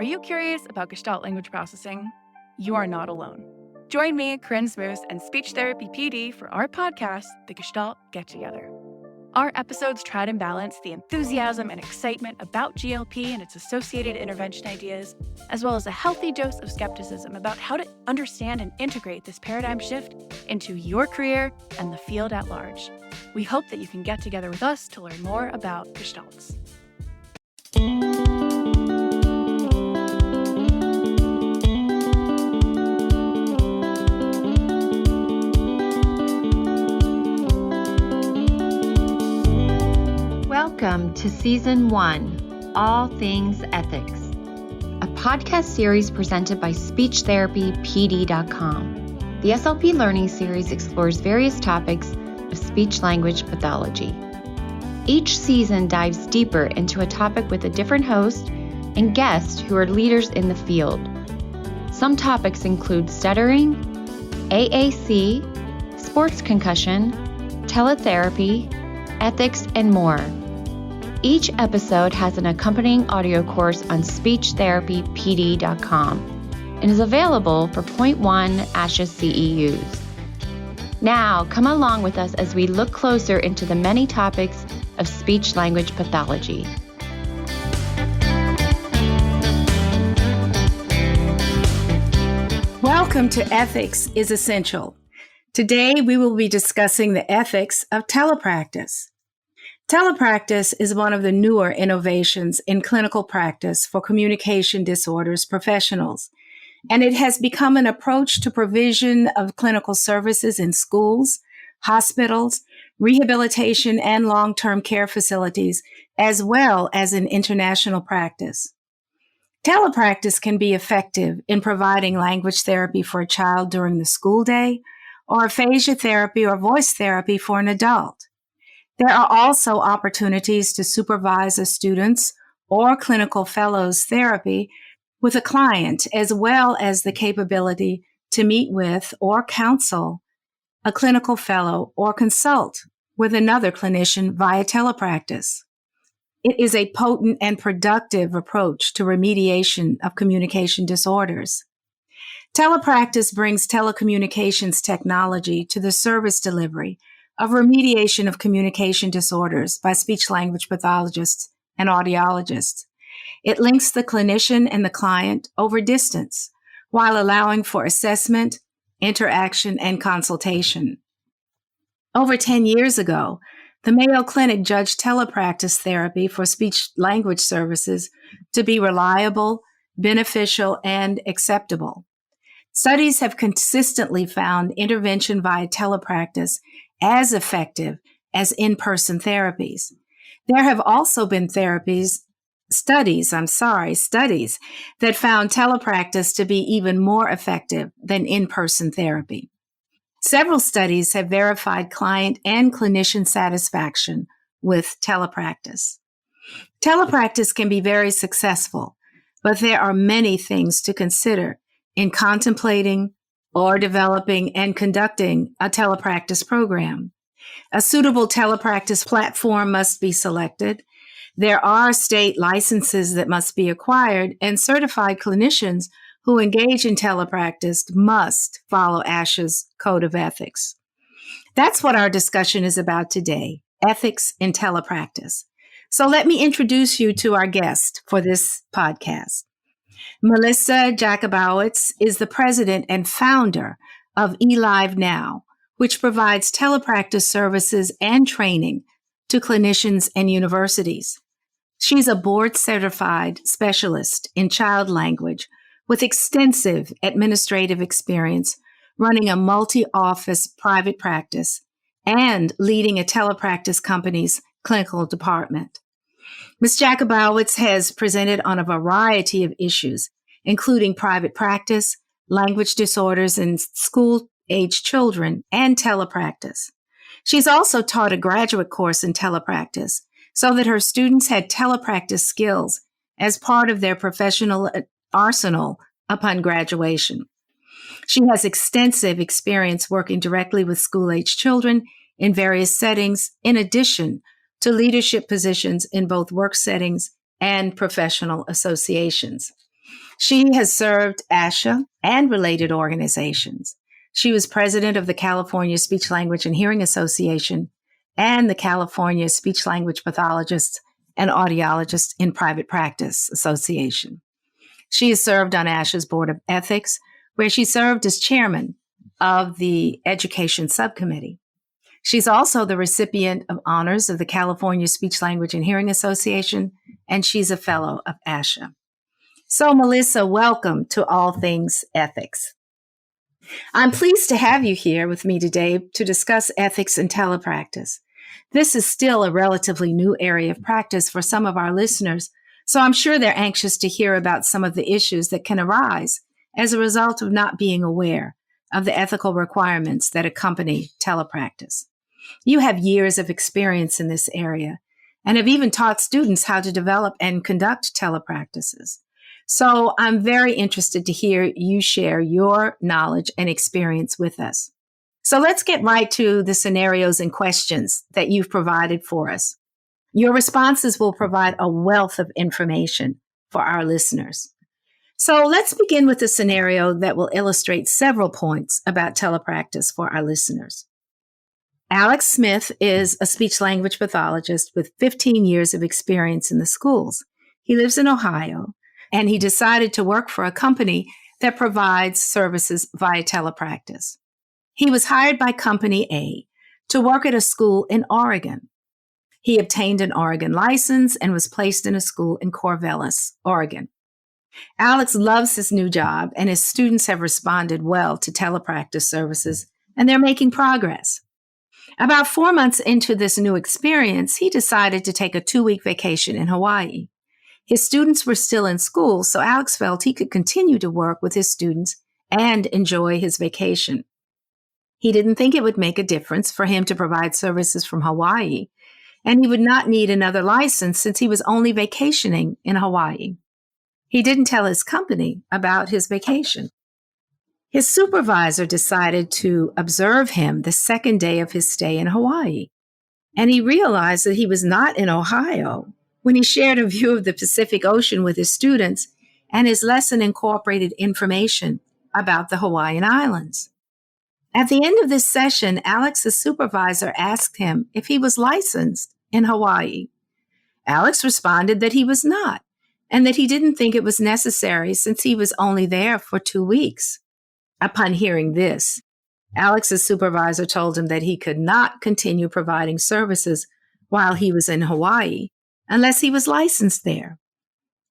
Are you curious about Gestalt language processing? You are not alone. Join me, Corinne Smoose, and speech therapy PD for our podcast, The Gestalt Get Together. Our episodes try to balance the enthusiasm and excitement about GLP and its associated intervention ideas, as well as a healthy dose of skepticism about how to understand and integrate this paradigm shift into your career and the field at large. We hope that you can get together with us to learn more about Gestalts. Welcome to Season 1, All Things Ethics, a podcast series presented by SpeechTherapyPD.com. The SLP Learning Series explores various topics of speech-language pathology. Each season dives deeper into a topic with a different host and guests who are leaders in the field. Some topics include stuttering, AAC, sports concussion, teletherapy, ethics, and more. Each episode has an accompanying audio course on SpeechTherapyPD.com and is available for 0.1 ASHA CEUs. Now, come along with us as we look closer into the many topics of speech-language pathology. Welcome to Ethics is Essential. Today, we will be discussing the ethics of telepractice. Telepractice is one of the newer innovations in clinical practice for communication disorders professionals, and it has become an approach to provision of clinical services in schools, hospitals, rehabilitation, and long-term care facilities, as well as in international practice. Telepractice can be effective in providing language therapy for a child during the school day, or aphasia therapy or voice therapy for an adult. There are also opportunities to supervise a student's or clinical fellow's therapy with a client, as well as the capability to meet with or counsel a clinical fellow or consult with another clinician via telepractice. It is a potent and productive approach to remediation of communication disorders. Telepractice brings telecommunications technology to the service delivery of remediation of communication disorders by speech-language pathologists and audiologists. It links the clinician and the client over distance while allowing for assessment, interaction, and consultation. Over 10 years ago, the Mayo Clinic judged telepractice therapy for speech-language services to be reliable, beneficial, and acceptable. Studies have consistently found intervention via telepractice as effective as in-person therapies. There have also been studies that found telepractice to be even more effective than in-person therapy. Several studies have verified client and clinician satisfaction with telepractice. Telepractice can be very successful, but there are many things to consider in contemplating or developing and conducting a telepractice program. A suitable telepractice platform must be selected. There are state licenses that must be acquired, and certified clinicians who engage in telepractice must follow ASHA's Code of Ethics. That's what our discussion is about today, ethics in telepractice. So let me introduce you to our guest for this podcast. Melissa Jakubowitz is the president and founder of eLive Now, which provides telepractice services and training to clinicians and universities. She's a board-certified specialist in child language with extensive administrative experience running a multi-office private practice and leading a telepractice company's clinical department. Ms. Jakubowitz has presented on a variety of issues, including private practice, language disorders in school-age children, and telepractice. She's also taught a graduate course in telepractice so that her students had telepractice skills as part of their professional arsenal upon graduation. She has extensive experience working directly with school-age children in various settings, in addition to leadership positions in both work settings and professional associations. She has served ASHA and related organizations. She was president of the California Speech Language and Hearing Association and the California Speech Language Pathologists and Audiologists in Private Practice Association. She has served on ASHA's Board of Ethics, where she served as chairman of the Education Subcommittee. She's also the recipient of honors of the California Speech Language and Hearing Association, and she's a fellow of ASHA. So, Melissa, welcome to All Things Ethics. I'm pleased to have you here with me today to discuss ethics in telepractice. This is still a relatively new area of practice for some of our listeners, so I'm sure they're anxious to hear about some of the issues that can arise as a result of not being aware of the ethical requirements that accompany telepractice. You have years of experience in this area and have even taught students how to develop and conduct telepractices. So I'm very interested to hear you share your knowledge and experience with us. So let's get right to the scenarios and questions that you've provided for us. Your responses will provide a wealth of information for our listeners. So let's begin with a scenario that will illustrate several points about telepractice for our listeners. Alex Smith is a speech-language pathologist with 15 years of experience in the schools. He lives in Ohio, and he decided to work for a company that provides services via telepractice. He was hired by Company A to work at a school in Oregon. He obtained an Oregon license and was placed in a school in Corvallis, Oregon. Alex loves his new job, and his students have responded well to telepractice services, and they're making progress. About 4 months into this new experience, he decided to take a 2-week vacation in Hawaii. His students were still in school, so Alex felt he could continue to work with his students and enjoy his vacation. He didn't think it would make a difference for him to provide services from Hawaii, and he would not need another license since he was only vacationing in Hawaii. He didn't tell his company about his vacation. His supervisor decided to observe him the second day of his stay in Hawaii, and he realized that he was not in Ohio when he shared a view of the Pacific Ocean with his students, and his lesson incorporated information about the Hawaiian Islands. At the end of this session, Alex's supervisor asked him if he was licensed in Hawaii. Alex responded that he was not, and that he didn't think it was necessary since he was only there for 2 weeks. Upon hearing this, Alex's supervisor told him that he could not continue providing services while he was in Hawaii unless he was licensed there.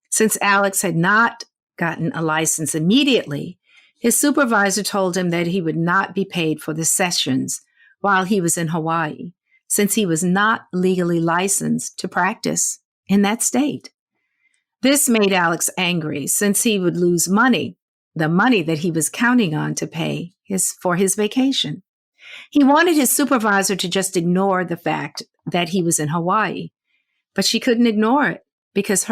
Since Alex had not gotten a license immediately, his supervisor told him that he would not be paid for the sessions while he was in Hawaii, since he was not legally licensed to practice in that state. This made Alex angry since he would lose money, the money that he was counting on to pay for his vacation. He wanted his supervisor to just ignore the fact that he was in Hawaii, but she couldn't ignore it because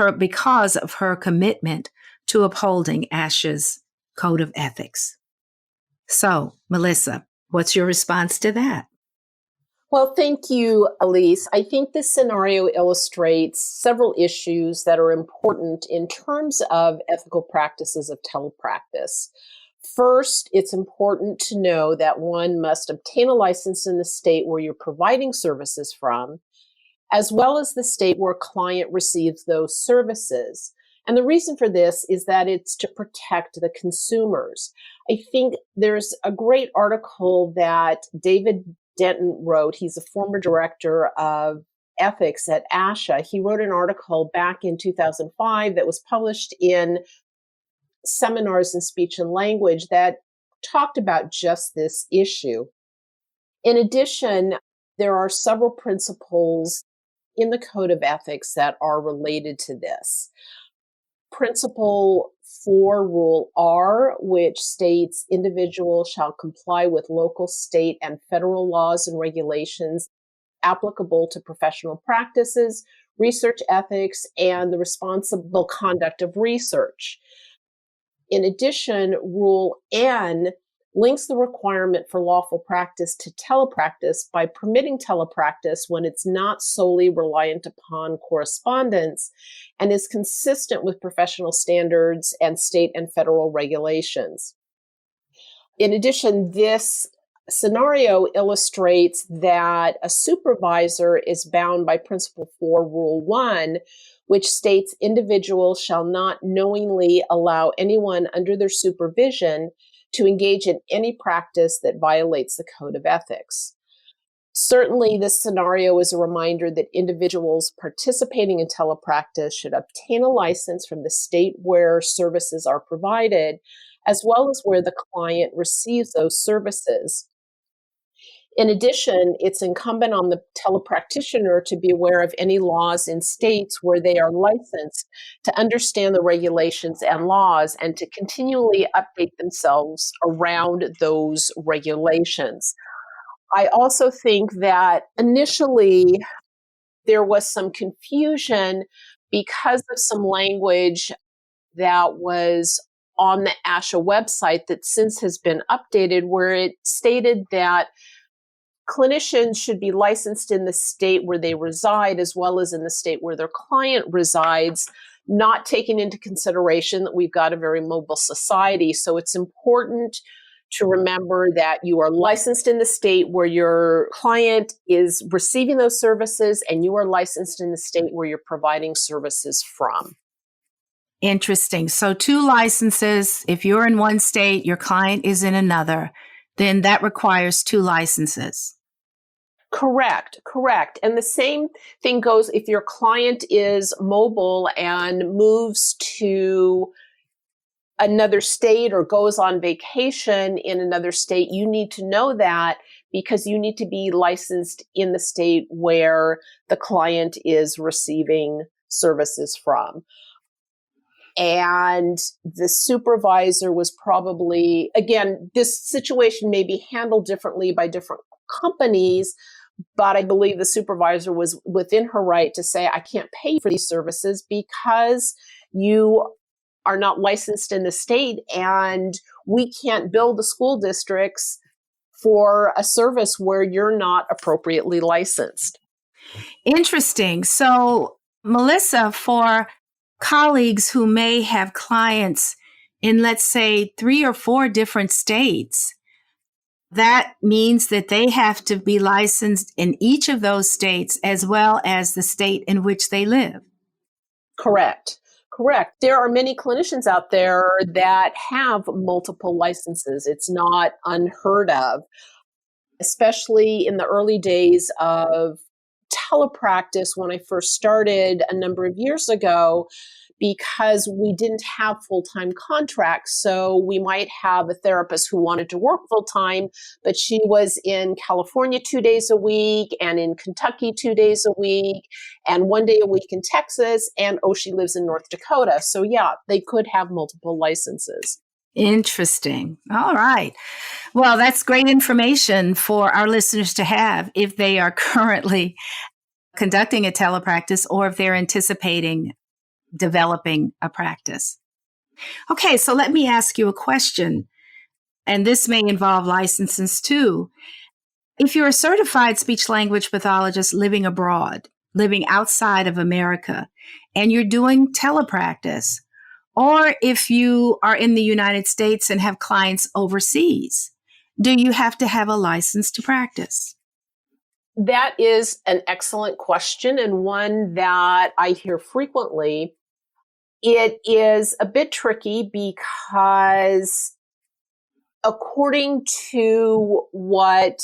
of her commitment to upholding ASHA's Code of Ethics. So, Melissa, what's your response to that? Well, thank you, Elise. I think this scenario illustrates several issues that are important in terms of ethical practices of telepractice. First, it's important to know that one must obtain a license in the state where you're providing services from, as well as the state where a client receives those services. And the reason for this is that it's to protect the consumers. I think there's a great article that David Denton wrote. He's a former director of ethics at ASHA. He wrote an article back in 2005 that was published in Seminars in Speech and Language that talked about just this issue. In addition, there are several principles in the Code of Ethics that are related to this. Principle 4, Rule R, which states individuals shall comply with local, state, and federal laws and regulations applicable to professional practices, research ethics, and the responsible conduct of research. In addition, Rule N links the requirement for lawful practice to telepractice by permitting telepractice when it's not solely reliant upon correspondence and is consistent with professional standards and state and federal regulations. In addition, this scenario illustrates that a supervisor is bound by Principle 4, Rule 1, which states individuals shall not knowingly allow anyone under their supervision to engage in any practice that violates the Code of Ethics. Certainly, this scenario is a reminder that individuals participating in telepractice should obtain a license from the state where services are provided, as well as where the client receives those services. In addition, it's incumbent on the telepractitioner to be aware of any laws in states where they are licensed, to understand the regulations and laws, and to continually update themselves around those regulations. I also think that initially there was some confusion because of some language that was on the ASHA website that since has been updated, where it stated that clinicians should be licensed in the state where they reside as well as in the state where their client resides, not taking into consideration that we've got a very mobile society. So it's important to remember that you are licensed in the state where your client is receiving those services, and you are licensed in the state where you're providing services from. Interesting. So 2 licenses. If you're in one state, your client is in another, then that requires 2 licenses. Correct. And the same thing goes if your client is mobile and moves to another state or goes on vacation in another state. You need to know that because you need to be licensed in the state where the client is receiving services from. And the supervisor was probably, again, this situation may be handled differently by different companies, but I believe the supervisor was within her right to say, I can't pay for these services because you are not licensed in the state, and we can't bill the school districts for a service where you're not appropriately licensed. Interesting. So, Melissa, for colleagues who may have clients in, let's say, 3 or 4 different states, that means that they have to be licensed in each of those states as well as the state in which they live. Correct. There are many clinicians out there that have multiple licenses. It's not unheard of, especially in the early days of telepractice when I first started a number of years ago, because we didn't have full-time contracts. So we might have a therapist who wanted to work full-time, but she was in California 2 days a week and in Kentucky 2 days a week and 1 day a week in Texas, and she lives in North Dakota. So yeah, they could have multiple licenses. Interesting. All right. Well, that's great information for our listeners to have if they are currently conducting a telepractice or if they're anticipating developing a practice. Okay, so let me ask you a question, and this may involve licenses too. If you're a certified speech-language pathologist living abroad, living outside of America, and you're doing telepractice, or if you are in the United States and have clients overseas, do you have to have a license to practice? That is an excellent question, and one that I hear frequently. It is a bit tricky because according to what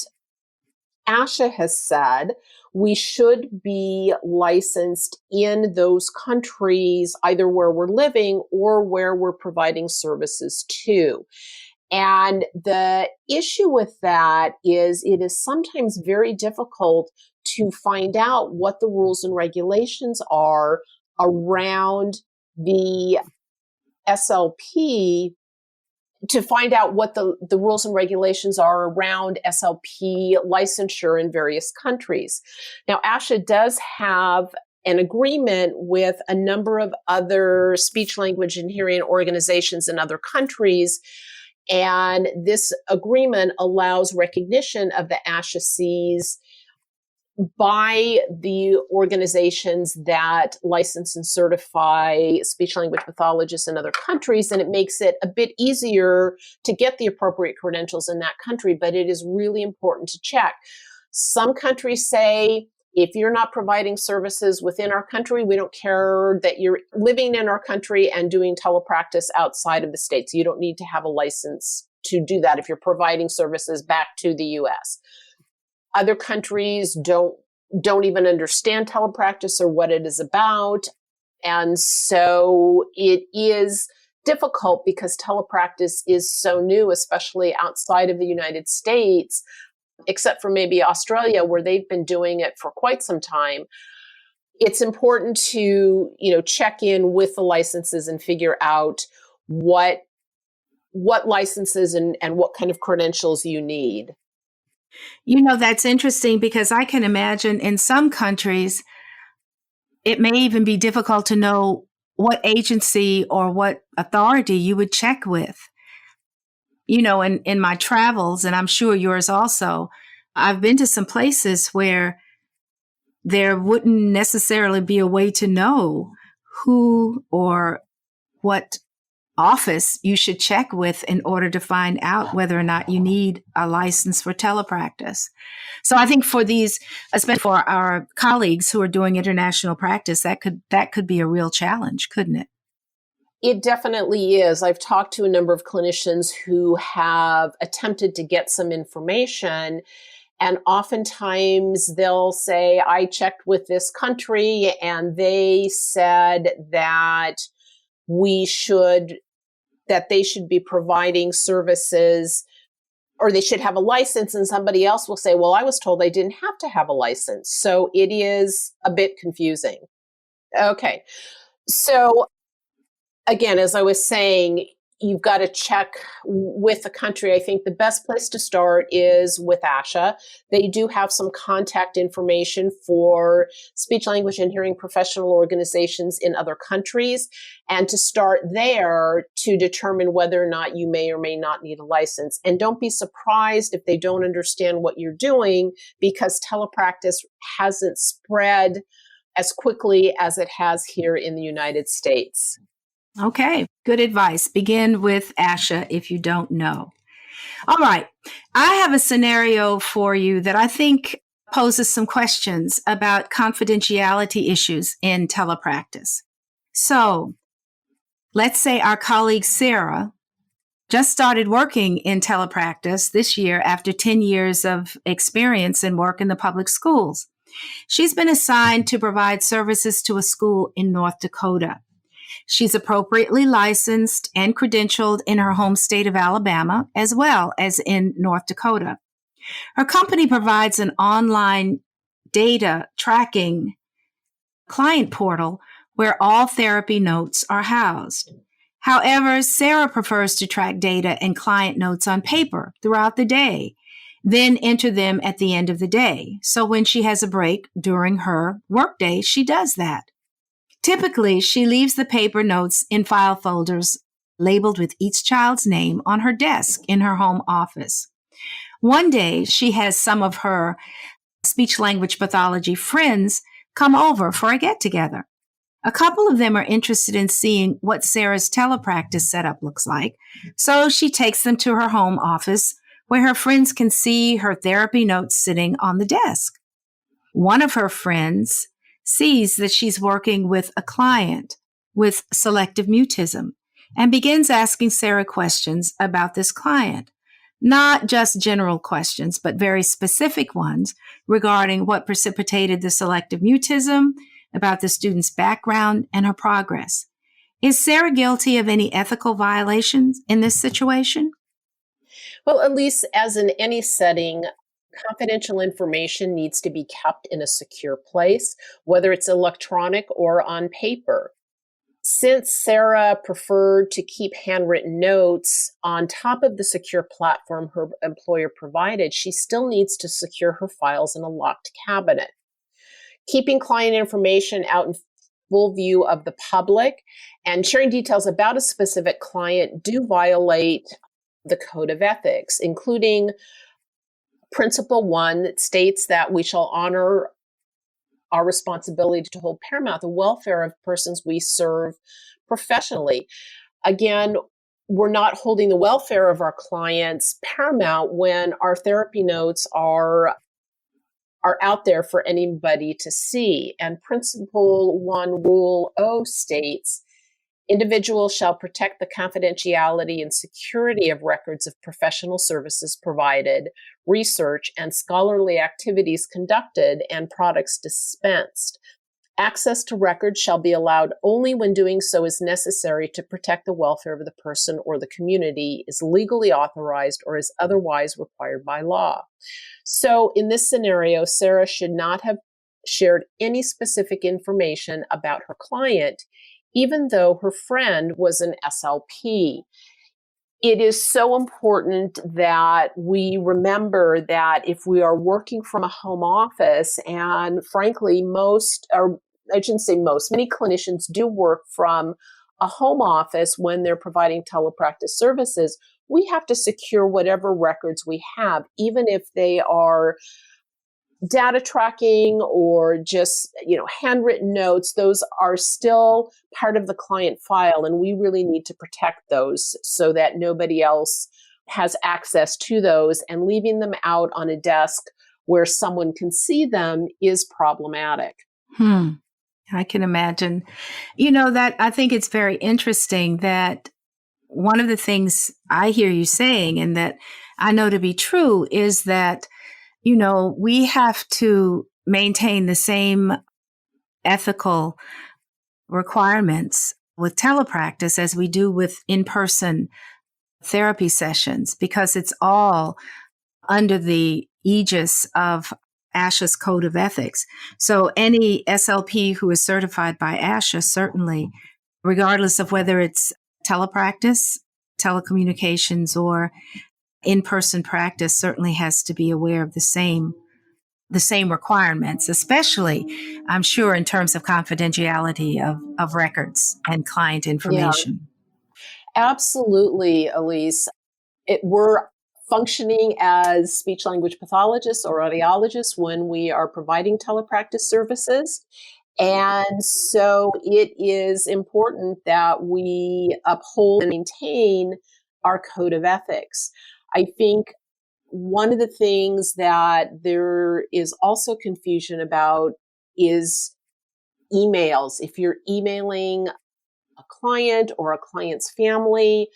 ASHA has said, we should be licensed in those countries, either where we're living or where we're providing services to. And the issue with that is it is sometimes very difficult to find out what the rules and regulations are around the SLP, to find out what the rules and regulations are around SLP licensure in various countries. Now, ASHA does have an agreement with a number of other speech, language, and hearing organizations in other countries, And this agreement allows recognition of the ASHA-Cs by the organizations that license and certify speech-language pathologists in other countries, and it makes it a bit easier to get the appropriate credentials in that country, but it is really important to check. Some countries say, if you're not providing services within our country, we don't care that you're living in our country and doing telepractice outside of the States. You don't need to have a license to do that if you're providing services back to the US. Other countries don't even understand telepractice or what it is about. And so it is difficult because telepractice is so new, especially outside of the United States, except for maybe Australia, where they've been doing it for quite some time. It's important to, check in with the licenses and figure out what licenses and what kind of credentials you need. That's interesting because I can imagine in some countries, it may even be difficult to know what agency or what authority you would check with. In my travels, and I'm sure yours also, I've been to some places where there wouldn't necessarily be a way to know who or what office you should check with in order to find out whether or not you need a license for telepractice. So I think for these, especially for our colleagues who are doing international practice, that could be a real challenge, couldn't it? It definitely is. I've talked to a number of clinicians who have attempted to get some information, and oftentimes they'll say, I checked with this country and they said that they should be providing services or they should have a license, and somebody else will say, well, I was told I didn't have to have a license. So it is a bit confusing. Okay. So again, as I was saying, you've got to check with the country. I think the best place to start is with ASHA. They do have some contact information for speech, language, and hearing professional organizations in other countries, and to start there to determine whether or not you may or may not need a license. And don't be surprised if they don't understand what you're doing, because telepractice hasn't spread as quickly as it has here in the United States. Okay, good advice. Begin with ASHA if you don't know. All right, I have a scenario for you that I think poses some questions about confidentiality issues in telepractice. So let's say our colleague Sarah just started working in telepractice this year after 10 years of experience and work in the public schools. She's been assigned to provide services to a school in North Dakota. She's appropriately licensed and credentialed in her home state of Alabama, as well as in North Dakota. Her company provides an online data tracking client portal where all therapy notes are housed. However, Sarah prefers to track data and client notes on paper throughout the day, then enter them at the end of the day. So when she has a break during her workday, she does that. Typically, she leaves the paper notes in file folders labeled with each child's name on her desk in her home office. One day, she has some of her speech-language pathology friends come over for a get-together. A couple of them are interested in seeing what Sarah's telepractice setup looks like, so she takes them to her home office where her friends can see her therapy notes sitting on the desk. One of her friends sees that she's working with a client with selective mutism and begins asking Sarah questions about this client. Not just general questions, but very specific ones regarding what precipitated the selective mutism, about the student's background, and her progress. Is Sarah guilty of any ethical violations in this situation? Well, at least as in any setting, confidential information needs to be kept in a secure place, whether it's electronic or on paper. Since Sarah preferred to keep handwritten notes on top of the secure platform her employer provided, she still needs to secure her files in a locked cabinet. Keeping client information out in full view of the public and sharing details about a specific client do violate the Code of Ethics, including Principle 1 that states that we shall honor our responsibility to hold paramount the welfare of persons we serve professionally. Again, we're not holding the welfare of our clients paramount when our therapy notes are out there for anybody to see. And Principle 1, Rule O states, individuals shall protect the confidentiality and security of records of professional services provided, research and scholarly activities conducted, and products dispensed. Access to records shall be allowed only when doing so is necessary to protect the welfare of the person or the community, is legally authorized, or is otherwise required by law. So in this scenario, Sarah should not have shared any specific information about her client, even though her friend was an SLP. It is so important that we remember that if we are working from a home office, and frankly, many clinicians do work from a home office when they're providing telepractice services, we have to secure whatever records we have, even if they are data tracking or just, handwritten notes. Those are still part of the client file, and we really need to protect those so that nobody else has access to those, and leaving them out on a desk where someone can see them is problematic. I can imagine. That I think it's very interesting that one of the things I hear you saying, and that I know to be true, is that we have to maintain the same ethical requirements with telepractice as we do with in-person therapy sessions, because it's all under the aegis of ASHA's Code of Ethics. So any SLP who is certified by ASHA, certainly, regardless of whether it's telepractice, telecommunications, or in-person practice, certainly has to be aware of the same requirements, especially, I'm sure, in terms of confidentiality of records and client information. Yeah, absolutely, Elise. We're functioning as speech-language pathologists or audiologists when we are providing telepractice services. And so it is important that we uphold and maintain our code of ethics. I think one of the things that there is also confusion about is emails. If you're emailing a client or a client's family,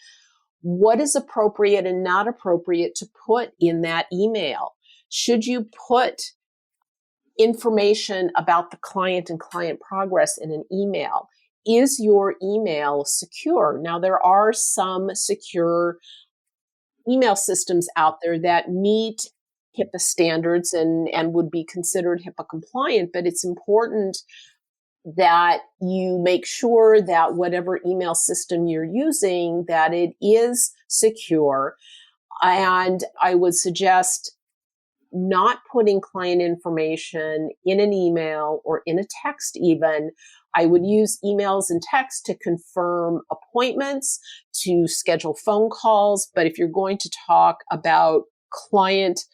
what is appropriate and not appropriate to put in that email? Should you put information about the client and client progress in an email? Is your email secure? Now, there are some secure email systems out there that meet HIPAA standards and would be considered HIPAA compliant, but it's important that you make sure that whatever email system you're using, that it is secure. And I would suggest not putting client information in an email or in a text even. I would use emails and text to confirm appointments, to schedule phone calls. But if you're going to talk about client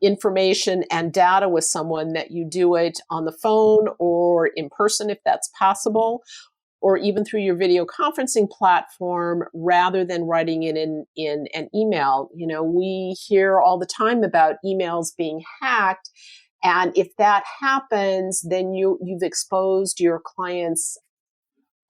information and data with someone, that you do it on the phone or in person if that's possible, or even through your video conferencing platform rather than writing it in an email. We hear all the time about emails being hacked. And if that happens, then you've exposed your client's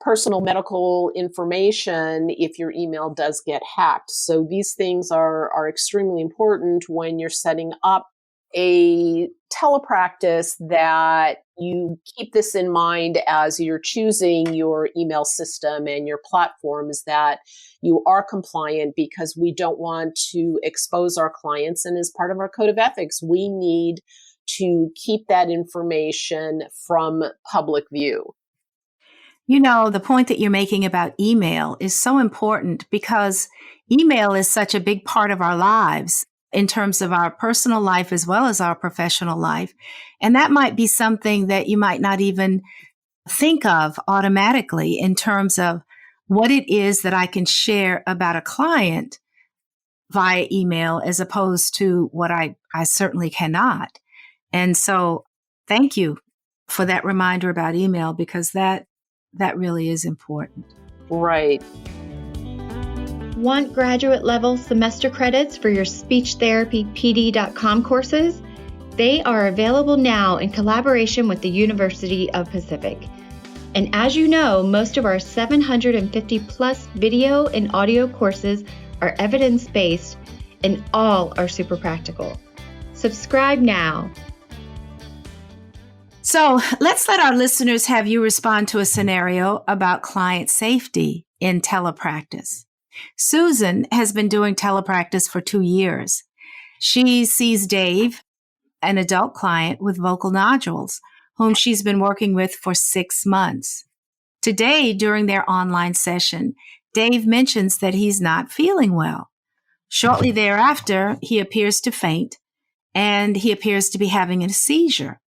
personal medical information if your email does get hacked. So these things are extremely important when you're setting up a telepractice, that you keep this in mind as you're choosing your email system and your platforms, that you are compliant, because we don't want to expose our clients. And as part of our code of ethics, we need to keep that information from public view. The point that you're making about email is so important, because email is such a big part of our lives in terms of our personal life as well as our professional life. And that might be something that you might not even think of automatically in terms of what it is that I can share about a client via email as opposed to what I certainly cannot. And so thank you for that reminder about email, because that really is important. Right. Want graduate level semester credits for your speechtherapypd.com courses? They are available now in collaboration with the University of Pacific. And as you know, most of our 750 plus video and audio courses are evidence-based and all are super practical. Subscribe now. So let's let our listeners have you respond to a scenario about client safety in telepractice. Susan has been doing telepractice for 2 years. She sees Dave, an adult client with vocal nodules, whom she's been working with for 6 months. Today, during their online session, Dave mentions that he's not feeling well. Shortly thereafter, he appears to faint, and he appears to be having a seizure.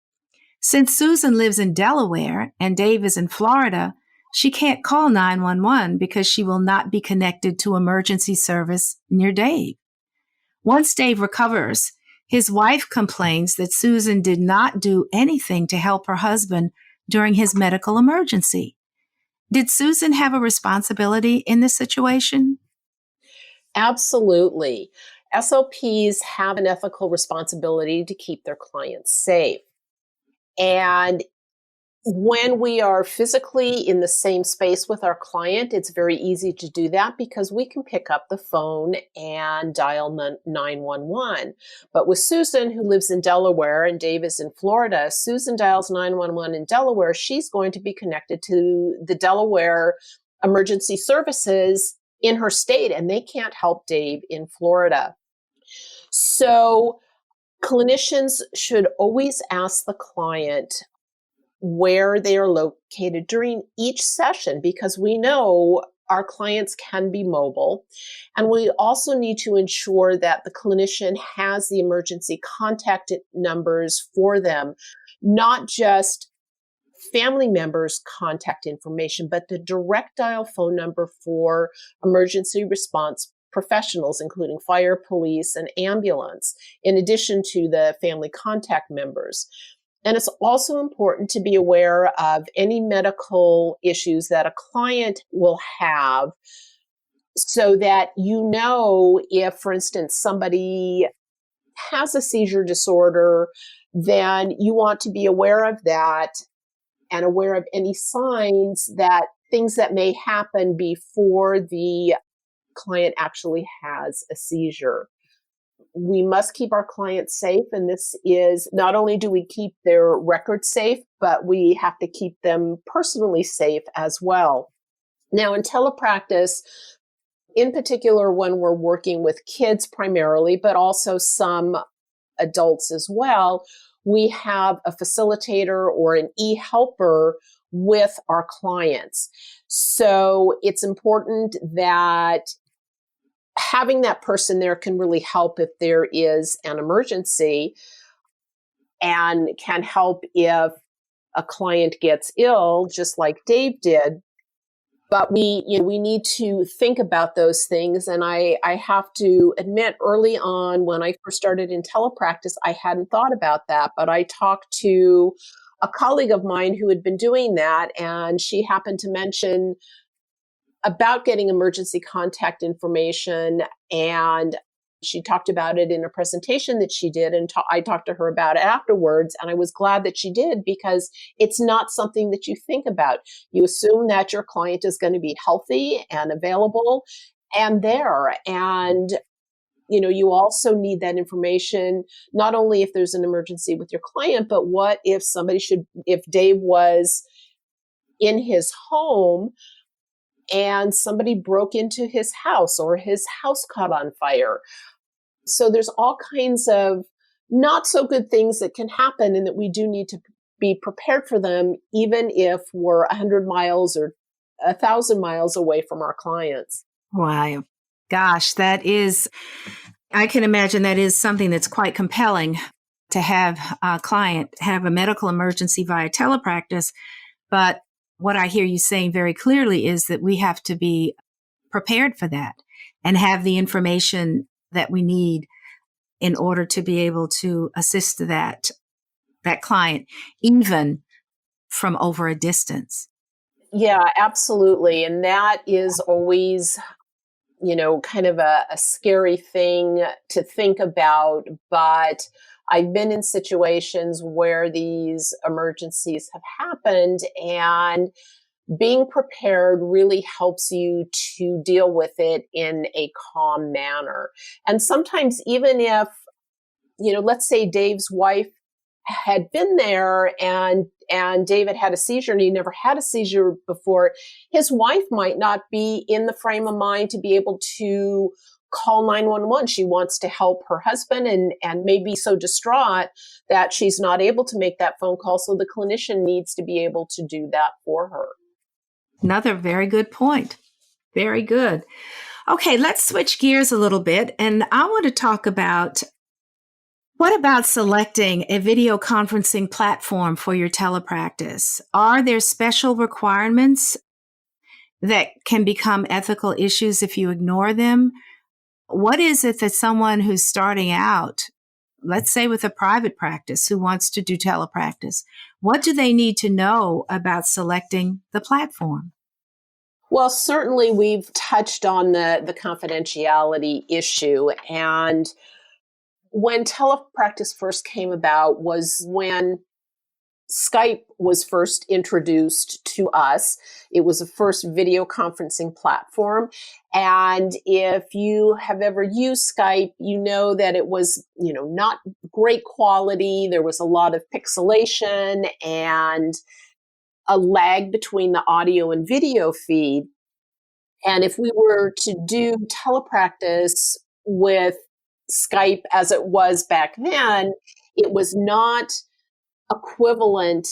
Since Susan lives in Delaware and Dave is in Florida, she can't call 911 because she will not be connected to emergency service near Dave. Once Dave recovers, his wife complains that Susan did not do anything to help her husband during his medical emergency. Did Susan have a responsibility in this situation? Absolutely. SLPs have an ethical responsibility to keep their clients safe. And when we are physically in the same space with our client, it's very easy to do that because we can pick up the phone and dial 911. But with Susan, who lives in Delaware, and Dave is in Florida, Susan dials 911 in Delaware. She's going to be connected to the Delaware emergency services in her state, and they can't help Dave in Florida. So clinicians should always ask the client where they are located during each session, because we know our clients can be mobile. And we also need to ensure that the clinician has the emergency contact numbers for them, not just family members' contact information, but the direct dial phone number for emergency response professionals, including fire, police, and ambulance, in addition to the family contact members. And it's also important to be aware of any medical issues that a client will have, so that you know if, for instance, somebody has a seizure disorder, then you want to be aware of that and aware of any signs that things that may happen before the client actually has a seizure. We must keep our clients safe, and this is not only do we keep their records safe, but we have to keep them personally safe as well. Now, in telepractice, in particular when we're working with kids primarily, but also some adults as well, we have a facilitator or an e-helper with our clients. So it's important that having that person there can really help if there is an emergency, and can help if a client gets ill, just like Dave did. But we need to think about those things. And I have to admit, early on when I first started in telepractice, I hadn't thought about that. But I talked to a colleague of mine who had been doing that, and she happened to mention about getting emergency contact information, and she talked about it in a presentation that she did, and I talked to her about it afterwards, and I was glad that she did, because it's not something that you think about. You assume that your client is going to be healthy and available and there, and you also need that information, not only if there's an emergency with your client, but what if if Dave was in his home and somebody broke into his house, or his house caught on fire. So there's all kinds of not so good things that can happen, and that we do need to be prepared for them, even if we're 100 miles or 1,000 miles away from our clients. Wow. Gosh, I can imagine that is something that's quite compelling, to have a client have a medical emergency via telepractice. But what I hear you saying very clearly is that we have to be prepared for that and have the information that we need in order to be able to assist that client, even from over a distance. Yeah, absolutely. And that is always, kind of a scary thing to think about. But I've been in situations where these emergencies have happened, and being prepared really helps you to deal with it in a calm manner. And sometimes, even if, let's say Dave's wife had been there and David had a seizure and he never had a seizure before, his wife might not be in the frame of mind to be able to call 911. She wants to help her husband and may be so distraught that she's not able to make that phone call. So the clinician needs to be able to do that for her. Another very good point. Very good. Okay, let's switch gears a little bit. And I want to talk about, what about selecting a video conferencing platform for your telepractice? Are there special requirements that can become ethical issues if you ignore them? What is it that someone who's starting out, let's say with a private practice, who wants to do telepractice, what do they need to know about selecting the platform? Well, certainly we've touched on the confidentiality issue. And when telepractice first came about was when Skype was first introduced to us. It was the first video conferencing platform. And if you have ever used Skype, you know that it was, not great quality. There was a lot of pixelation and a lag between the audio and video feed. And if we were to do telepractice with Skype as it was back then, it was not equivalent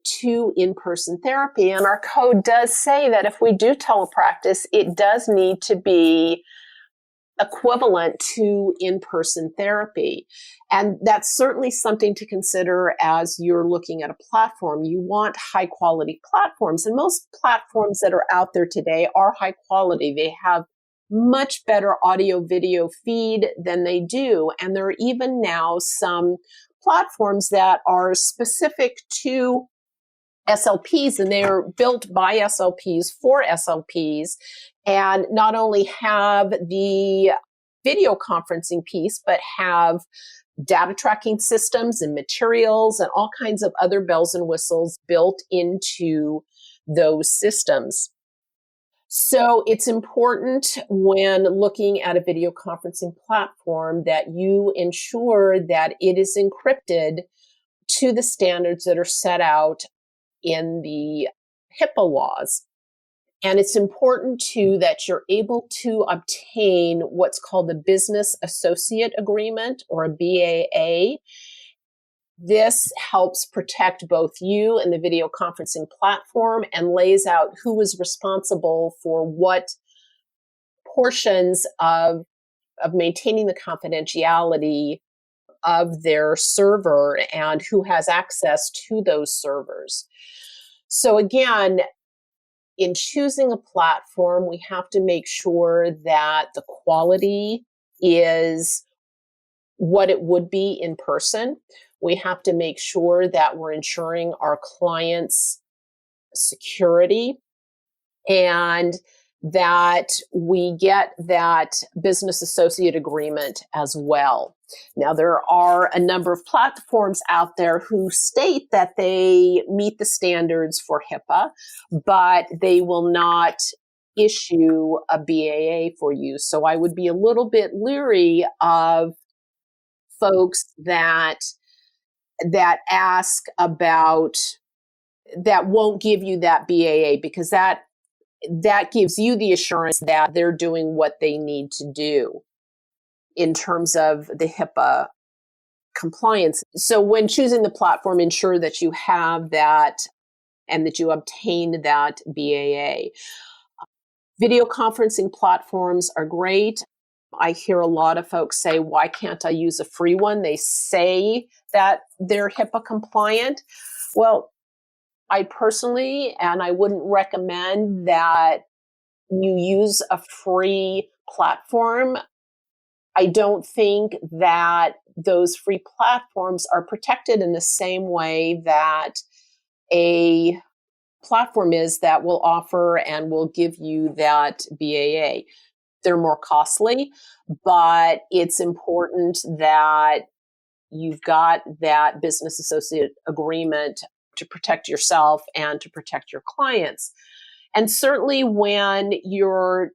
to in-person therapy. And our code does say that if we do telepractice, it does need to be equivalent to in-person therapy. And that's certainly something to consider as you're looking at a platform. You want high quality platforms, and most platforms that are out there today are high quality. They have much better audio video feed than they do. And there are even now some platforms that are specific to SLPs, and they are built by SLPs for SLPs, and not only have the video conferencing piece, but have data tracking systems and materials and all kinds of other bells and whistles built into those systems. So it's important when looking at a video conferencing platform that you ensure that it is encrypted to the standards that are set out in the HIPAA laws. And it's important too that you're able to obtain what's called the Business Associate Agreement, or a BAA. This helps protect both you and the video conferencing platform and lays out who is responsible for what portions of maintaining the confidentiality of their server and who has access to those servers. So again, in choosing a platform, we have to make sure that the quality is what it would be in person. We have to make sure that we're ensuring our clients' security and that we get that business associate agreement as well. Now, there are a number of platforms out there who state that they meet the standards for HIPAA, but they will not issue a BAA for you. So I would be a little bit leery of folks that ask about, that won't give you that BAA, because that gives you the assurance that they're doing what they need to do in terms of the HIPAA compliance. So when choosing the platform, ensure that you have that and that you obtain that BAA. Video conferencing platforms are great. I hear a lot of folks say, why can't I use a free one? They say that they're HIPAA compliant. Well, I personally, and I wouldn't recommend that you use a free platform. I don't think that those free platforms are protected in the same way that a platform is that will offer and will give you that BAA. They're more costly, but it's important that you've got that business associate agreement to protect yourself and to protect your clients. And certainly when you're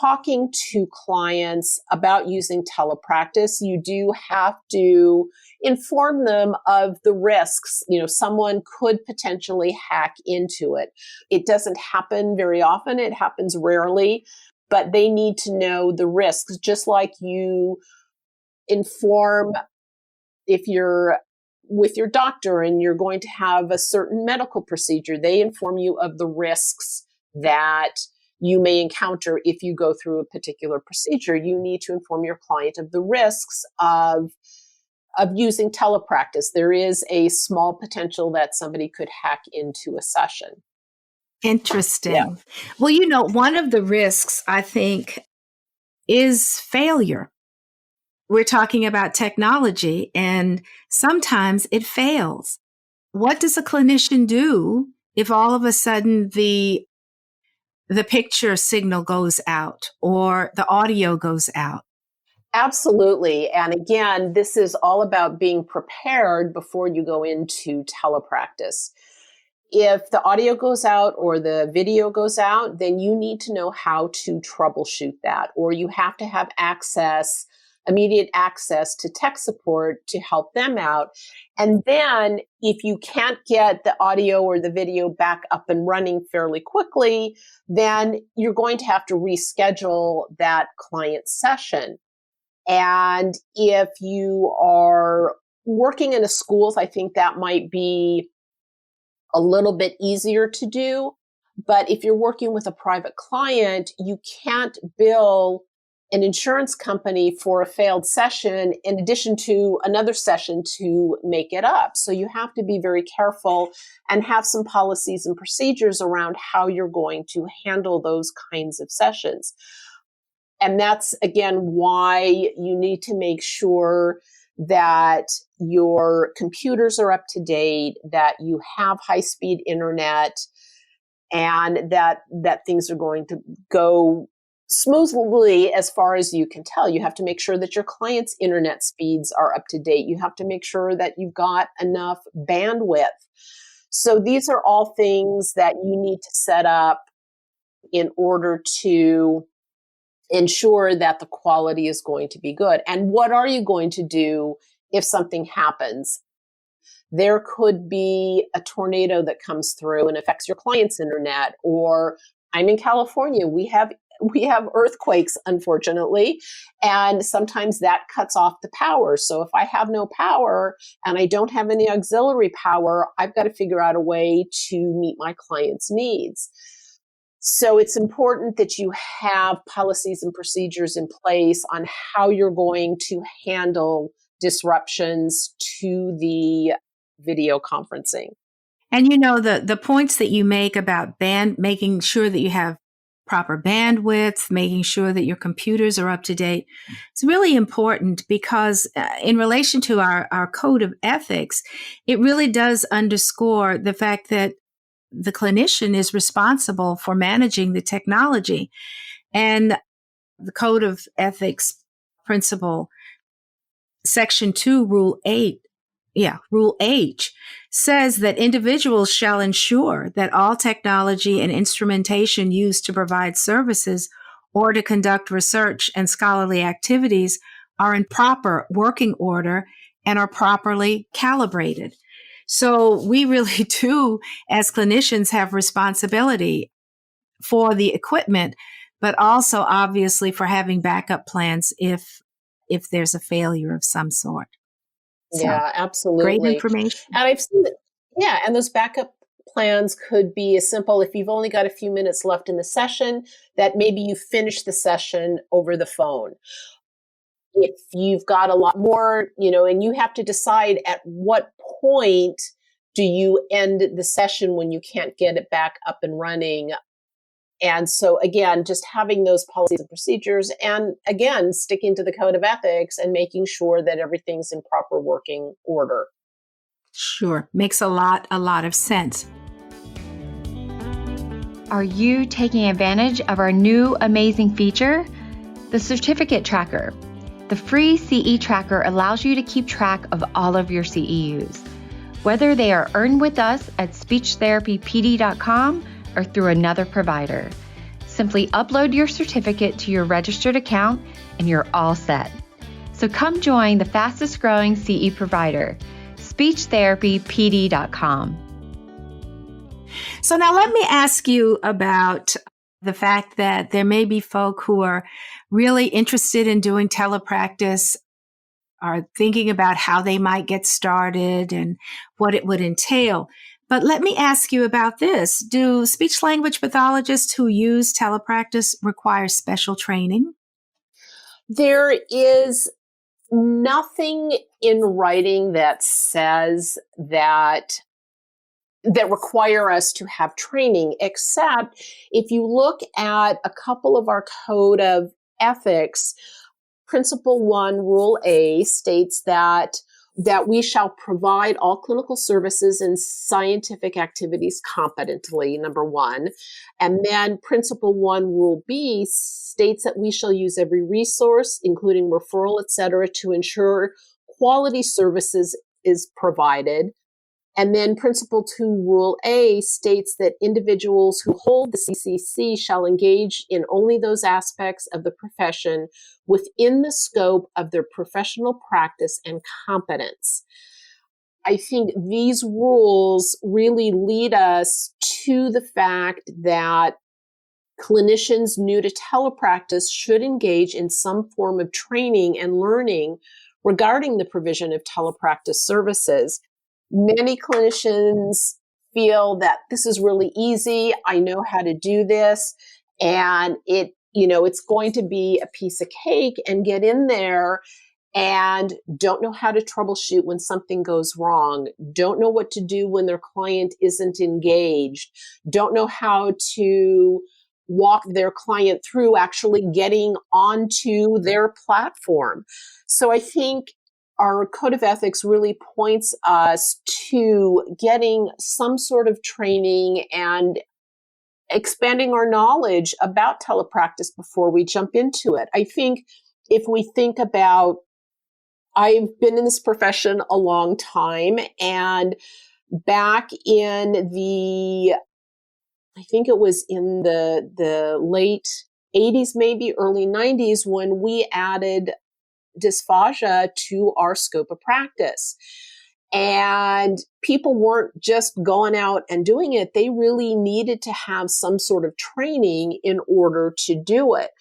talking to clients about using telepractice, you do have to inform them of the risks. Someone could potentially hack into it. It doesn't happen very often. It happens rarely, but they need to know the risks, just like you inform if you're with your doctor and you're going to have a certain medical procedure, they inform you of the risks that you may encounter if you go through a particular procedure. You need to inform your client of the risks of using telepractice. There is a small potential that somebody could hack into a session. Interesting. Yeah. Well, one of the risks, I think, is failure. We're talking about technology, and sometimes it fails. What does a clinician do if all of a sudden the picture signal goes out or the audio goes out? Absolutely. And again, this is all about being prepared before you go into telepractice. If the audio goes out or the video goes out, then you need to know how to troubleshoot that, or you have to have immediate access to tech support to help them out. And then if you can't get the audio or the video back up and running fairly quickly, then you're going to have to reschedule that client session. And if you are working in a schools, I think that might be a little bit easier to do. But if you're working with a private client, you can't bill an insurance company for a failed session in addition to another session to make it up. So you have to be very careful and have some policies and procedures around how you're going to handle those kinds of sessions. And that's, again, why you need to make sure that your computers are up to date, that you have high-speed internet, and that things are going to go smoothly as far as you can tell. You have to make sure that your clients' internet speeds are up to date. You have to make sure that you've got enough bandwidth. So these are all things that you need to set up in order to ensure that the quality is going to be good. And what are you going to do if something happens? There could be a tornado that comes through and affects your client's internet, or I'm in California. We have earthquakes, unfortunately, and sometimes that cuts off the power. So if I have no power and I don't have any auxiliary power, I've got to figure out a way to meet my client's needs. So it's important that you have policies and procedures in place on how you're going to handle disruptions to the video conferencing. And the points that you make about making sure that you have proper bandwidth, making sure that your computers are up to date, it's really important because in relation to our code of ethics, it really does underscore the fact that the clinician is responsible for managing the technology. And the Code of Ethics principle, Section 2, Rule H, says that individuals shall ensure that all technology and instrumentation used to provide services or to conduct research and scholarly activities are in proper working order and are properly calibrated. So we really do, as clinicians, have responsibility for the equipment, but also obviously for having backup plans if there's a failure of some sort. So, yeah, absolutely. Great information. And I've seen that. Yeah, and those backup plans could be as simple if you've only got a few minutes left in the session, that maybe you finish the session over the phone. If you've got a lot more, and you have to decide at what point do you end the session when you can't get it back up and running. And so again, just having those policies and procedures, and again, sticking to the code of ethics and making sure that everything's in proper working order. Sure. Makes a lot of sense. Are you taking advantage of our new amazing feature? The Certificate Tracker. The free CE Tracker allows you to keep track of all of your CEUs, whether they are earned with us at speechtherapypd.com or through another provider. Simply upload your certificate to your registered account and you're all set. So come join the fastest growing CE provider, speechtherapypd.com. So now let me ask you about the fact that there may be folk who are really interested in doing telepractice, are thinking about how they might get started and what it would entail. But let me ask you about this. Do speech language pathologists who use telepractice require special training? There is nothing in writing that says that require us to have training, except if you look at a couple of our code of ethics, Principle 1, Rule A states that we shall provide all clinical services and scientific activities competently, number 1. And then Principle 1, Rule B states that we shall use every resource, including referral, etc., to ensure quality services is provided. And then Principle 2, Rule A states that individuals who hold the CCC shall engage in only those aspects of the profession within the scope of their professional practice and competence. I think these rules really lead us to the fact that clinicians new to telepractice should engage in some form of training and learning regarding the provision of telepractice services. Many clinicians feel that this is really easy. I know how to do this, and it's going to be a piece of cake, and get in there and don't know how to troubleshoot when something goes wrong, don't know what to do when their client isn't engaged, don't know how to walk their client through actually getting onto their platform. So I think our Code of Ethics really points us to getting some sort of training and expanding our knowledge about telepractice before we jump into it. I think if we think about, I've been in this profession a long time, and back in I think it was in the late 80s, maybe early 90s, when we added dysphagia to our scope of practice. And people weren't just going out and doing it. They really needed to have some sort of training in order to do it.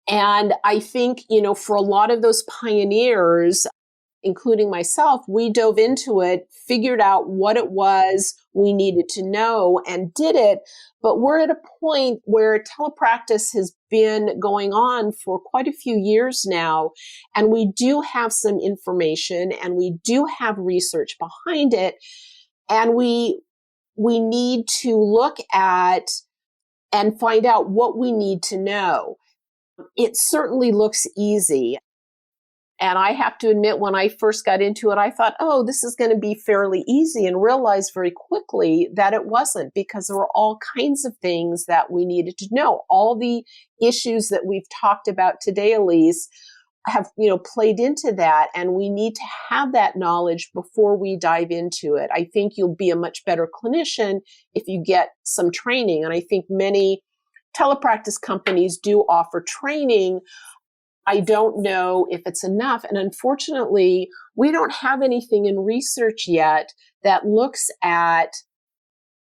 And I think, for a lot of those pioneers, including myself, we dove into it, figured out what it was we needed to know, and did it. But we're at a point where telepractice has been going on for quite a few years now, and we do have some information and we do have research behind it, and we need to look at and find out what we need to know. It certainly looks easy. And I have to admit, when I first got into it, I thought, oh, this is going to be fairly easy, and realized very quickly that it wasn't, because there were all kinds of things that we needed to know. All the issues that we've talked about today, Elise, have played into that, and we need to have that knowledge before we dive into it. I think you'll be a much better clinician if you get some training, and I think many telepractice companies do offer training. I don't know if it's enough. And unfortunately, we don't have anything in research yet that looks at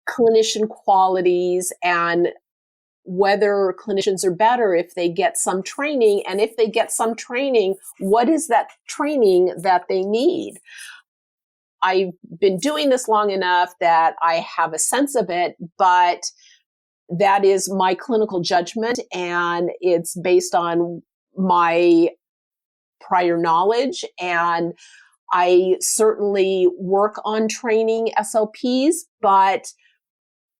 clinician qualities and whether clinicians are better if they get some training. And if they get some training, what is that training that they need? I've been doing this long enough that I have a sense of it, but that is my clinical judgment, and it's based on my prior knowledge. And I certainly work on training SLPs, but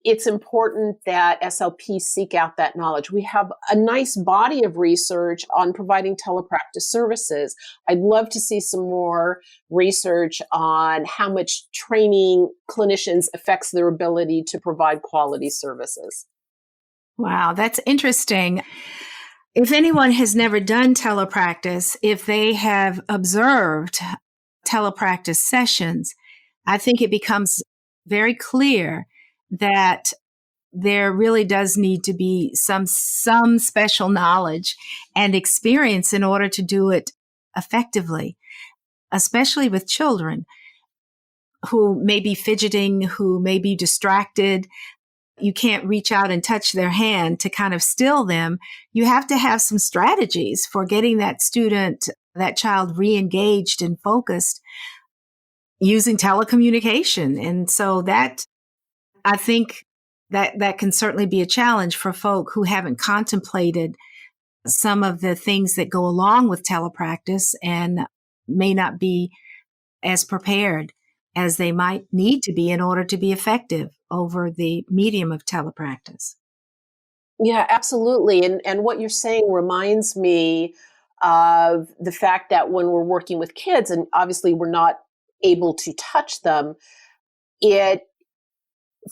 it's important that SLPs seek out that knowledge. We have a nice body of research on providing telepractice services. I'd love to see some more research on how much training clinicians affects their ability to provide quality services. Wow, that's interesting. If anyone has never done telepractice, if they have observed telepractice sessions, I think it becomes very clear that there really does need to be some special knowledge and experience in order to do it effectively, especially with children who may be fidgeting, who may be distracted. You can't reach out and touch their hand to kind of still them. You have to have some strategies for getting that student, that child re-engaged and focused using telecommunication. And so that, I think that can certainly be a challenge for folk who haven't contemplated some of the things that go along with telepractice and may not be as prepared as they might need to be in order to be effective over the medium of telepractice. Yeah, absolutely. And what you're saying reminds me of the fact that when we're working with kids, and obviously we're not able to touch them,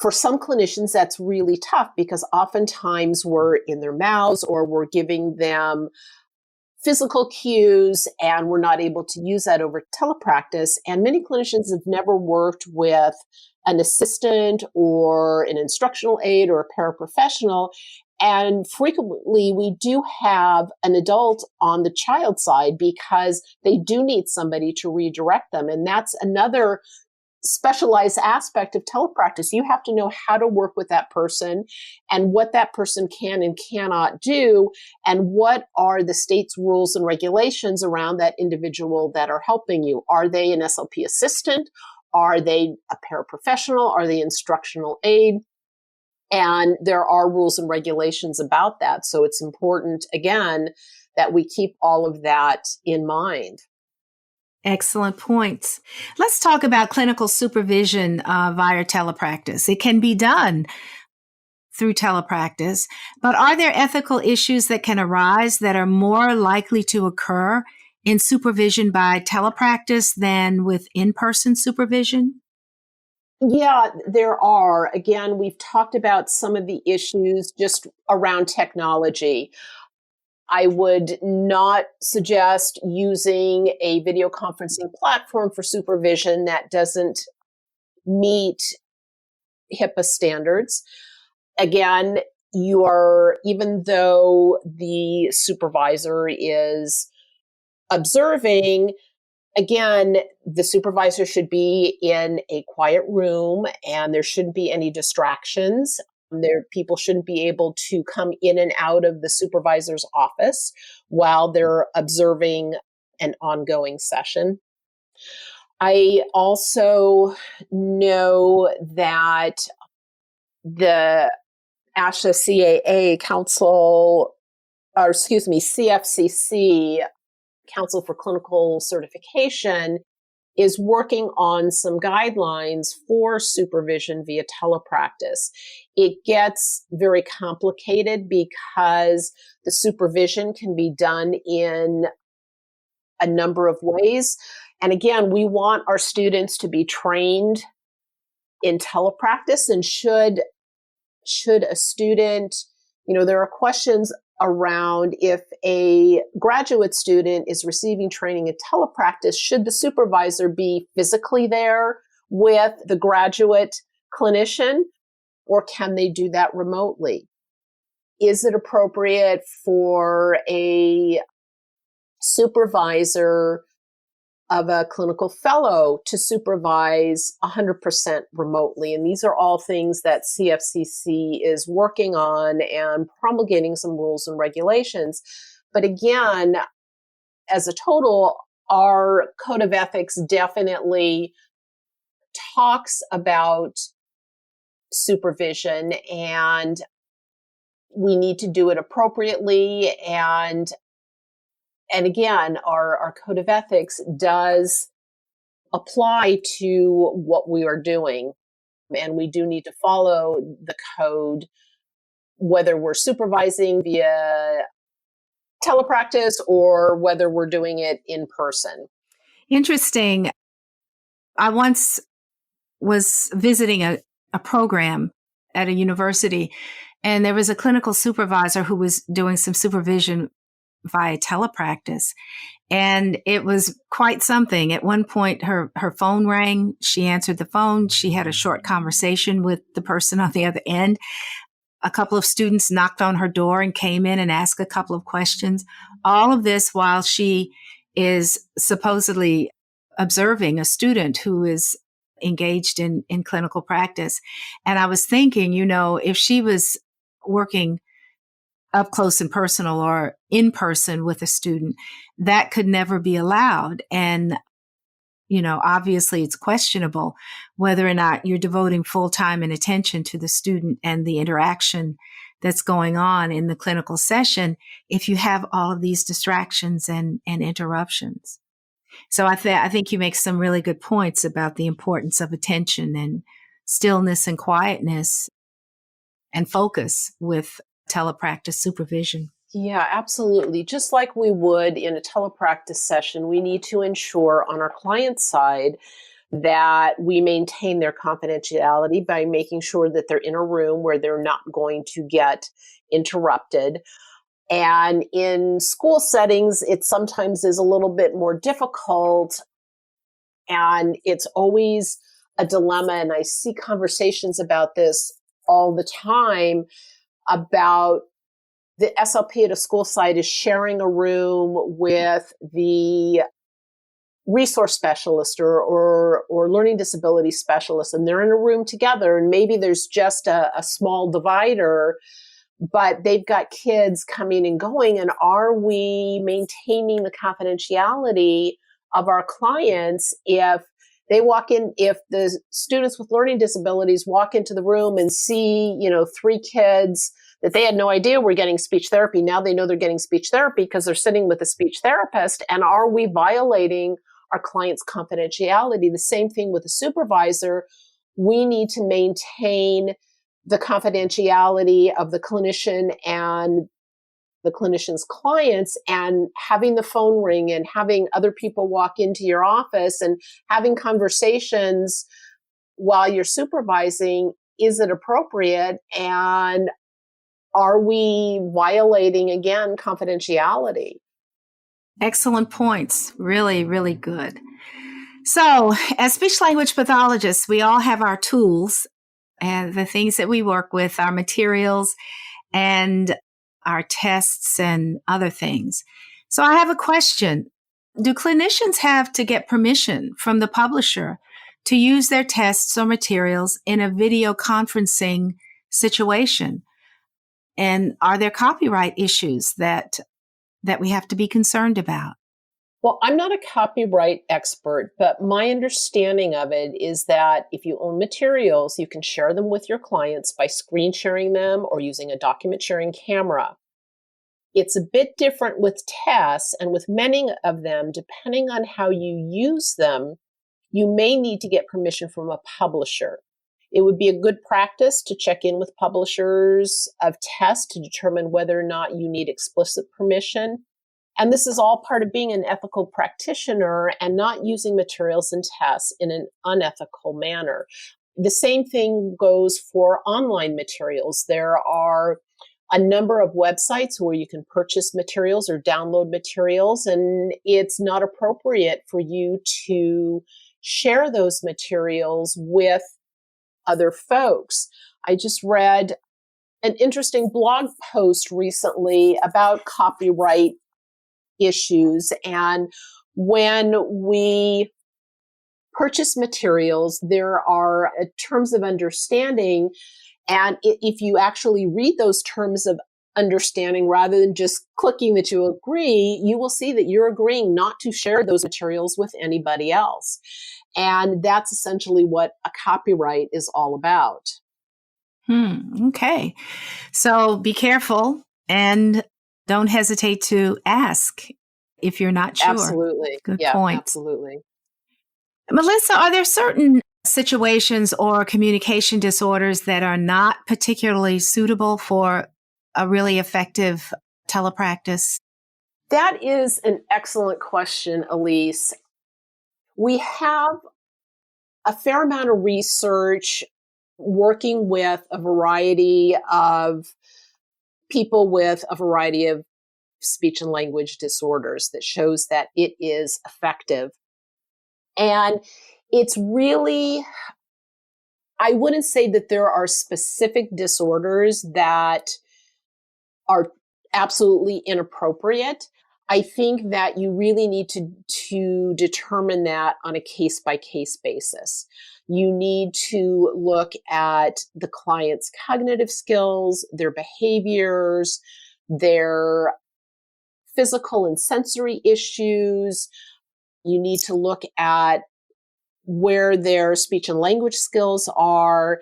for some clinicians, that's really tough because oftentimes we're in their mouths or we're giving them physical cues and we're not able to use that over telepractice. And many clinicians have never worked with an assistant or an instructional aide or a paraprofessional. And frequently we do have an adult on the child side because they do need somebody to redirect them. And that's another specialized aspect of telepractice. You have to know how to work with that person and what that person can and cannot do, and what are the state's rules and regulations around that individual that are helping you. Are they an SLP assistant? Are they a paraprofessional? Are they instructional aid? And there are rules and regulations about that. So it's important, again, that we keep all of that in mind. Excellent points. Let's talk about clinical supervision via telepractice. It can be done through telepractice, but are there ethical issues that can arise that are more likely to occur in supervision by telepractice than with in-person supervision? Yeah, there are. Again, we've talked about some of the issues just around technology. I would not suggest using a video conferencing platform for supervision that doesn't meet HIPAA standards. Again, even though the supervisor is observing, again, the supervisor should be in a quiet room and there shouldn't be any distractions. People shouldn't be able to come in and out of the supervisor's office while they're observing an ongoing session. I also know that the ASHA CFCC, Council for Clinical Certification, is working on some guidelines for supervision via telepractice. It gets very complicated because the supervision can be done in a number of ways. And again, we want our students to be trained in telepractice. And should a student, there are questions around if a graduate student is receiving training in telepractice, should the supervisor be physically there with the graduate clinician, or can they do that remotely? Is it appropriate for a supervisor of a clinical fellow to supervise 100% remotely? And these are all things that CFCC is working on and promulgating some rules and regulations. But again, as a total, our Code of Ethics definitely talks about supervision, and we need to do it appropriately. And again, our Code of Ethics does apply to what we are doing. and we do need to follow the code, whether we're supervising via telepractice or whether we're doing it in person. Interesting. I once was visiting a program at a university, and there was a clinical supervisor who was doing some supervision via telepractice. And it was quite something. At one point, her phone rang. She answered the phone. She had a short conversation with the person on the other end. A couple of students knocked on her door and came in and asked a couple of questions. All of this while she is supposedly observing a student who is engaged in clinical practice. And I was thinking, if she was working up close and personal or in person with a student, that could never be allowed. And, obviously it's questionable whether or not you're devoting full time and attention to the student and the interaction that's going on in the clinical session if you have all of these distractions and interruptions. So I think you make some really good points about the importance of attention and stillness and quietness and focus with telepractice supervision. Yeah, absolutely. Just like we would in a telepractice session, we need to ensure on our client side that we maintain their confidentiality by making sure that they're in a room where they're not going to get interrupted. And in school settings, it sometimes is a little bit more difficult, and it's always a dilemma. And I see conversations about this all the time about the SLP at a school site is sharing a room with the resource specialist or learning disability specialist, and they're in a room together, and maybe there's just a small divider, but they've got kids coming and going. And are we maintaining the confidentiality of our clients if they walk in, if the students with learning disabilities walk into the room and see, 3 kids that they had no idea were getting speech therapy. Now they know they're getting speech therapy because they're sitting with a speech therapist. And are we violating our client's confidentiality? The same thing with a supervisor. We need to maintain the confidentiality of the clinician and the clinician's clients, and having the phone ring and having other people walk into your office and having conversations while you're supervising. Is it appropriate? And are we violating, again, confidentiality? Excellent points. Really, really good. So as speech language pathologists, we all have our tools and the things that we work with, our materials and our tests and other things. So I have a question. Do clinicians have to get permission from the publisher to use their tests or materials in a video conferencing situation? And are there copyright issues that we have to be concerned about? Well, I'm not a copyright expert, but my understanding of it is that if you own materials, you can share them with your clients by screen sharing them or using a document sharing camera. It's a bit different with tests, and with many of them, depending on how you use them, you may need to get permission from a publisher. It would be a good practice to check in with publishers of tests to determine whether or not you need explicit permission. And this is all part of being an ethical practitioner and not using materials and tests in an unethical manner. The same thing goes for online materials. There are a number of websites where you can purchase materials or download materials, and it's not appropriate for you to share those materials with other folks. I just read an interesting blog post recently about copyright issues. And when we purchase materials, there are terms of understanding. And if you actually read those terms of understanding rather than just clicking that you agree, you will see that you're agreeing not to share those materials with anybody else. And that's essentially what a copyright is all about. Okay. So be careful and don't hesitate to ask if you're not sure. Absolutely. Good yeah, point. Absolutely. Melissa, are there certain situations or communication disorders that are not particularly suitable for a really effective telepractice? That is an excellent question, Elise. We have a fair amount of research working with a variety of people with a variety of speech and language disorders that shows that it is effective. And it's really, I wouldn't say that there are specific disorders that are absolutely inappropriate. I think that you really need to determine that on a case-by-case basis. You need to look at the client's cognitive skills, their behaviors, their physical and sensory issues. You need to look at where their speech and language skills are,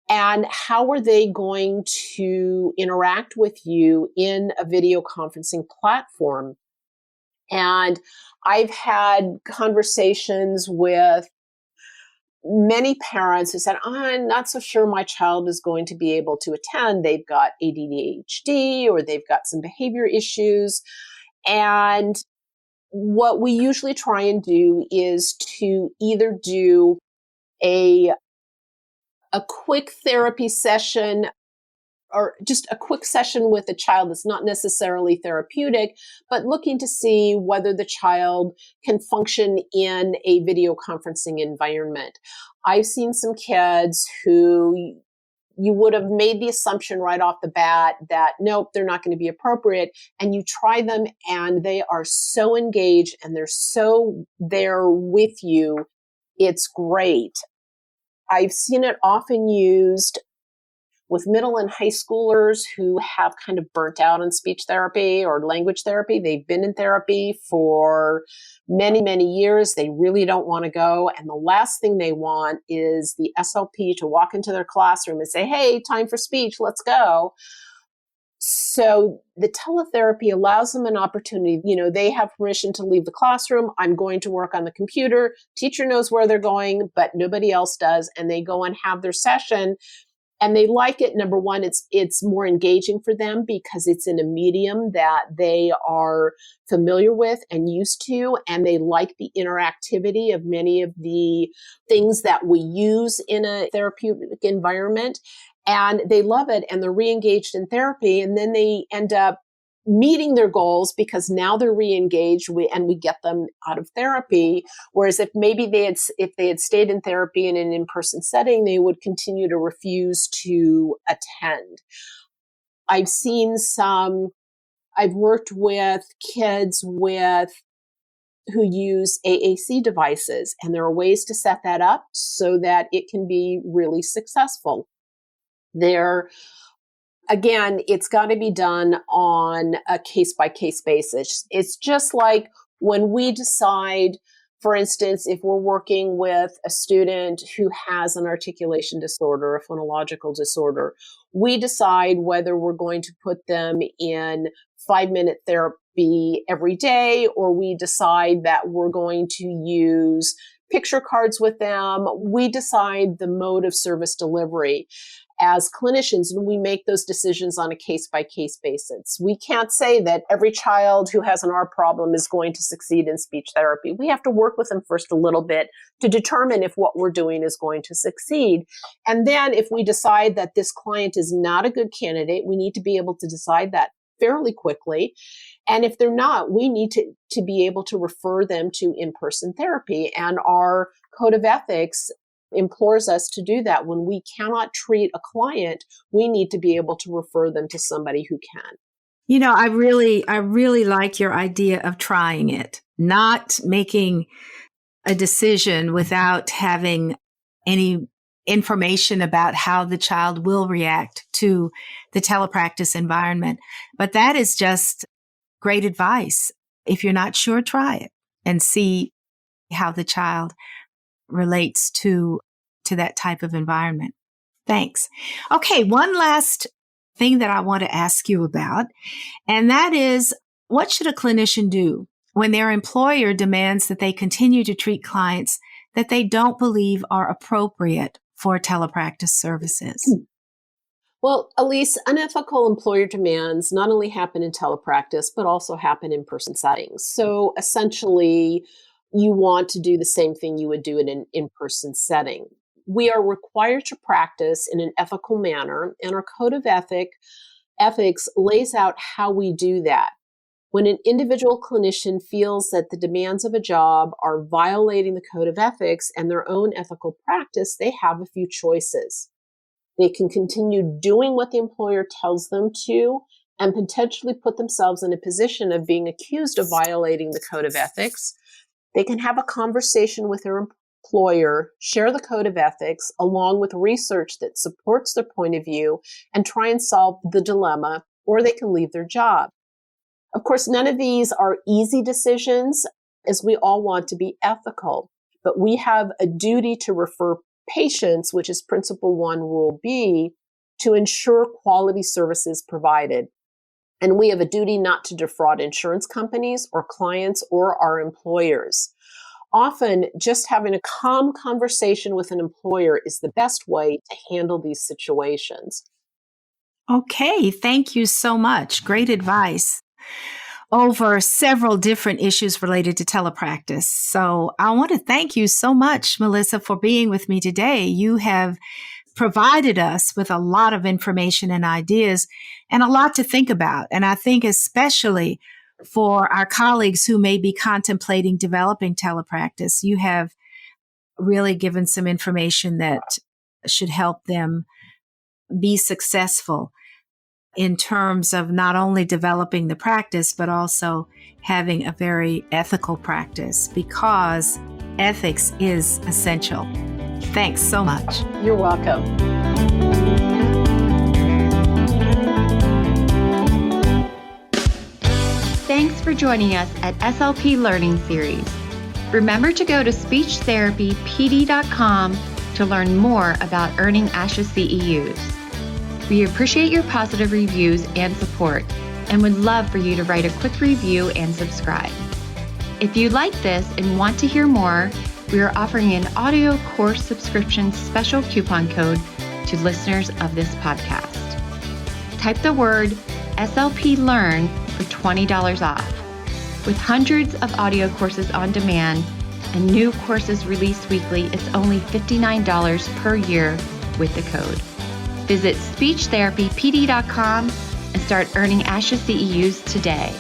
and how are they going to interact with you in a video conferencing platform. And I've had conversations with many parents who said, I'm not so sure my child is going to be able to attend. They've got ADHD or they've got some behavior issues. And what we usually try and do is to either do a quick therapy session or just a quick session with a child that's not necessarily therapeutic, but looking to see whether the child can function in a video conferencing environment. I've seen some kids who you would have made the assumption right off the bat that, nope, they're not going to be appropriate. And you try them and they are so engaged and they're so there with you. It's great. I've seen it often used with middle and high schoolers who have kind of burnt out on speech therapy or language therapy. They've been in therapy for many, many years. They really don't want to go. And the last thing they want is the SLP to walk into their classroom and say, hey, time for speech, let's go. So the teletherapy allows them an opportunity. They have permission to leave the classroom. I'm going to work on the computer. Teacher knows where they're going, but nobody else does. And they go and have their session. And they like it. Number one, it's more engaging for them because it's in a medium that they are familiar with and used to, and they like the interactivity of many of the things that we use in a therapeutic environment. And they love it, and they're re-engaged in therapy, and then they end up meeting their goals because now they're re-engaged and we get them out of therapy. Whereas if they had stayed in therapy in an in-person setting, they would continue to refuse to attend. I've worked with kids who use AAC devices, and there are ways to set that up so that it can be really successful. Again, it's got to be done on a case-by-case basis. It's just like when we decide, for instance, if we're working with a student who has an articulation disorder, a phonological disorder, we decide whether we're going to put them in 5-minute therapy every day, or we decide that we're going to use picture cards with them. We decide the mode of service delivery as clinicians, and we make those decisions on a case-by-case basis. We can't say that every child who has an R problem is going to succeed in speech therapy. We have to work with them first a little bit to determine if what we're doing is going to succeed. And then if we decide that this client is not a good candidate, we need to be able to decide that fairly quickly. And if they're not, we need to be able to refer them to in-person therapy. And our Code of Ethics implores us to do that. When we cannot treat a client, we need to be able to refer them to somebody who can. I really like your idea of trying it, not making a decision without having any information about how the child will react to the telepractice environment. But that is just great advice. If you're not sure, try it and see how the child relates to that type of environment. Thanks. Okay, one last thing that I want to ask you about, and that is, what should a clinician do when their employer demands that they continue to treat clients that they don't believe are appropriate for telepractice services? Well, Elise, unethical employer demands not only happen in telepractice, but also happen in person settings. So essentially, you want to do the same thing you would do in an in-person setting. We are required to practice in an ethical manner, and our Code of Ethics lays out how we do that. When an individual clinician feels that the demands of a job are violating the Code of Ethics and their own ethical practice, they have a few choices. They can continue doing what the employer tells them to and potentially put themselves in a position of being accused of violating the Code of Ethics. They can have a conversation with their employer, share the Code of Ethics along with research that supports their point of view and try and solve the dilemma, or they can leave their job. Of course, none of these are easy decisions, as we all want to be ethical, but we have a duty to refer patients, which is Principle 1, Rule B, to ensure quality services provided. And we have a duty not to defraud insurance companies or clients or our employers. Often, just having a calm conversation with an employer is the best way to handle these situations. Okay, thank you so much. Great advice over several different issues related to telepractice. So I want to thank you so much, Melissa, for being with me today. You have provided us with a lot of information and ideas and a lot to think about. And I think especially for our colleagues who may be contemplating developing telepractice, you have really given some information that should help them be successful in terms of not only developing the practice, but also having a very ethical practice, because ethics is essential. Thanks so much. You're welcome. Thanks for joining us at SLP Learning Series. Remember to go to speechtherapypd.com to learn more about earning ASHA CEUs. We appreciate your positive reviews and support and would love for you to write a quick review and subscribe. If you like this and want to hear more, we are offering an audio course subscription special coupon code to listeners of this podcast. Type the word SLP Learn for $20 off. With hundreds of audio courses on demand and new courses released weekly, it's only $59 per year with the code. Visit speechtherapypd.com and start earning ASHA CEUs today.